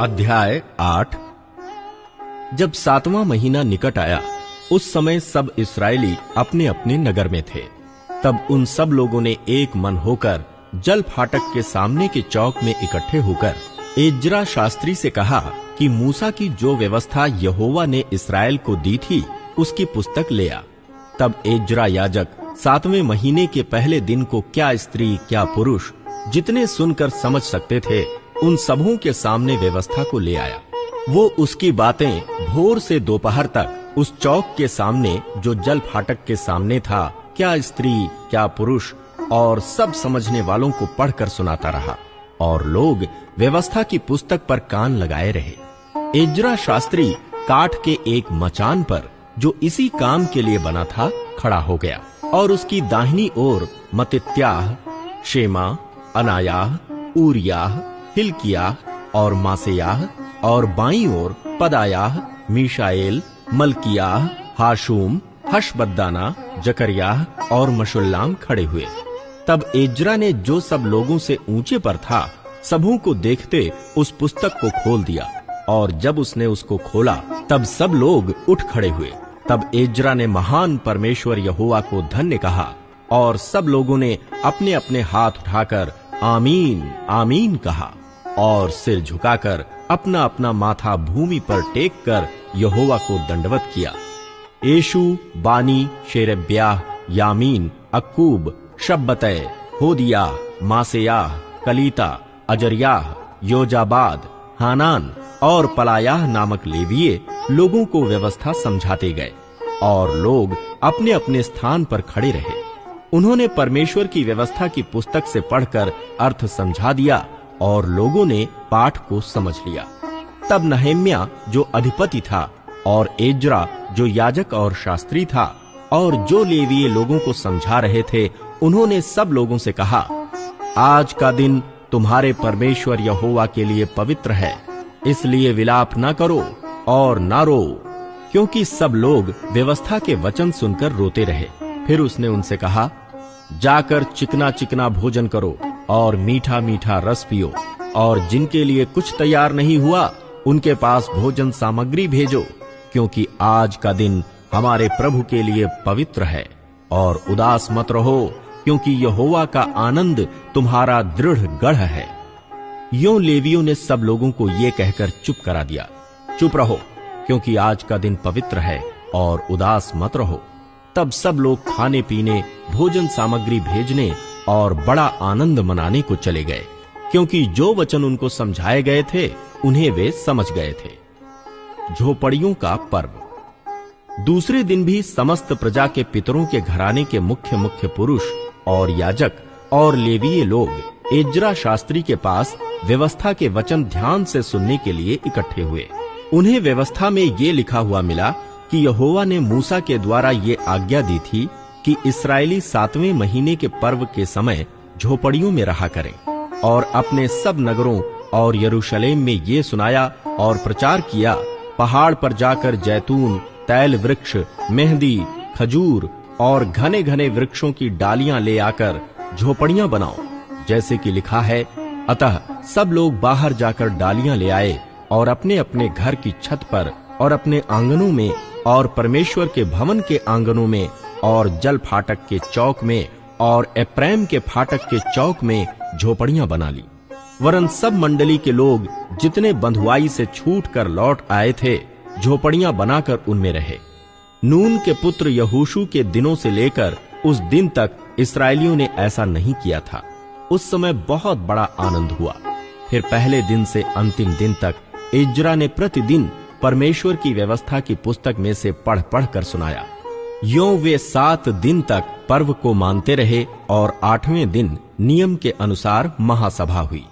अध्याय 8। जब 7वां महीना निकट आया, उस समय सब इस्राएली अपने अपने नगर में थे। तब उन सब लोगों ने एक मन होकर जल फाटक के सामने के चौक में इकट्ठे होकर एज्रा शास्त्री से कहा कि मूसा की जो व्यवस्था यहोवा ने इस्राएल को दी थी, उसकी पुस्तक ले आ। तब एज्रा याजक 7वें महीने के पहले दिन को क्या स्त्री क्या पुरुष जितने सुनकर समझ सकते थे, उन सबों के सामने व्यवस्था को ले आया। वो उसकी बातें भोर से दोपहर तक उस चौक के सामने जो जल फाटक के सामने था, क्या स्त्री क्या पुरुष और सब समझने वालों को पढ़कर सुनाता रहा, और लोग व्यवस्था की पुस्तक पर कान लगाए रहे। एज्रा शास्त्री काठ के एक मचान पर, जो इसी काम के लिए बना था, खड़ा हो गया, और उसकी दाहिनी ओर मत्तित्याह, शेमा, अनायाह, ऊरियाह, हिल्कियाह और मासेयाह, और बाईं ओर पदायाह, मीशाएल, मल्कियाह, हाशूम, हशबद्दाना, जकरियाह और मशुल्लाम खड़े हुए। तब एज्रा ने जो सब लोगों से ऊंचे पर था, सबों को देखते उस पुस्तक को खोल दिया, और जब उसने उसको खोला, तब सब लोग उठ खड़े हुए। तब एज्रा ने महान परमेश्वर यहोवा को धन्य कहा, और सब लोगों ने अपने अपने हाथ उठाकर आमीन आमीन कहा, और सिर झुकाकर अपना अपना माथा भूमि पर टेक कर यहोवा को दंडवत किया। येशू, बानी, शेरेब्याह, यामीन, अक्कूब, शब्बतै, होदियाह, मासेयाह, कलीता, अजरियाह, योजाबाद, हानान और पलायाह नामक लेवीय लोगों को व्यवस्था समझाते गए, और लोग अपने अपने स्थान पर खड़े रहे। उन्होंने परमेश्वर की व्यवस्था की पुस्तक से पढ़कर अर्थ समझा दिया, और लोगों ने पाठ को समझ लिया। तब नहम्याह जो अधिपति था, और एज्रा जो याजक और शास्त्री था, और जो लेवीय लोगों को समझा रहे थे, उन्होंने सब लोगों से कहा, आज का दिन तुम्हारे परमेश्वर यहोवा के लिए पवित्र है, इसलिए विलाप न करो और न रो। क्योंकि सब लोग व्यवस्था के वचन सुनकर रोते रहे। फिर उसने उनसे कहा, जाकर चिकना चिकना भोजन करो और मीठा मीठा रस पियो, और जिनके लिए कुछ तैयार नहीं हुआ, उनके पास भोजन सामग्री भेजो, क्योंकि आज का दिन हमारे प्रभु के लिए पवित्र है। और उदास मत रहो, क्योंकि यहोवा का आनंद तुम्हारा दृढ़ गढ़ है। यों लेवियों ने सब लोगों को ये कहकर चुप करा दिया, चुप रहो, क्योंकि आज का दिन पवित्र है, और उदास मत रहो। तब सब लोग खाने पीने, भोजन सामग्री भेजने और बड़ा आनंद मनाने को चले गए, क्योंकि जो वचन उनको समझाए गए थे, उन्हें वे समझ गए थे। झोपड़ियों का पर्व। दूसरे दिन भी समस्त प्रजा के पितरों के घराने के मुख्य मुख्य पुरुष और याजक और लेवीय लोग एज्रा शास्त्री के पास व्यवस्था के वचन ध्यान से सुनने के लिए इकट्ठे हुए। उन्हें व्यवस्था में ये लिखा हुआ मिला कि यहोवा ने मूसा के द्वारा ये आज्ञा दी थी कि इस्राएली 7वें महीने के पर्व के समय झोपड़ियों में रहा करें, और अपने सब नगरों और यरूशलेम में ये सुनाया और प्रचार किया, पहाड़ पर जाकर जैतून, तैल वृक्ष, मेहंदी, खजूर और घने घने वृक्षों की डालियां ले आकर झोपड़ियां बनाओ, जैसे कि लिखा है। अतः सब लोग बाहर जाकर डालियां ले आए, और अपने अपने घर की छत पर और अपने आंगनों में और परमेश्वर के भवन के आंगनों में और जल फाटक के चौक में और एप्रैम के फाटक के चौक में झोपड़ियां बना ली। वरन सब मंडली के लोग जितने बंधुआई से छूट कर लौट आए थे, झोपड़ियां बनाकर उनमें रहे। नून के पुत्र यहोशू के दिनों से लेकर उस दिन तक इस्राएलियों ने ऐसा नहीं किया था। उस समय बहुत बड़ा आनंद हुआ। फिर पहले दिन से अंतिम दिन तक एज्रा ने प्रतिदिन परमेश्वर की व्यवस्था की पुस्तक में से पढ़ पढ़ कर सुनाया। यों वे 7 दिन तक पर्व को मानते रहे, और 8वें दिन नियम के अनुसार महासभा हुई।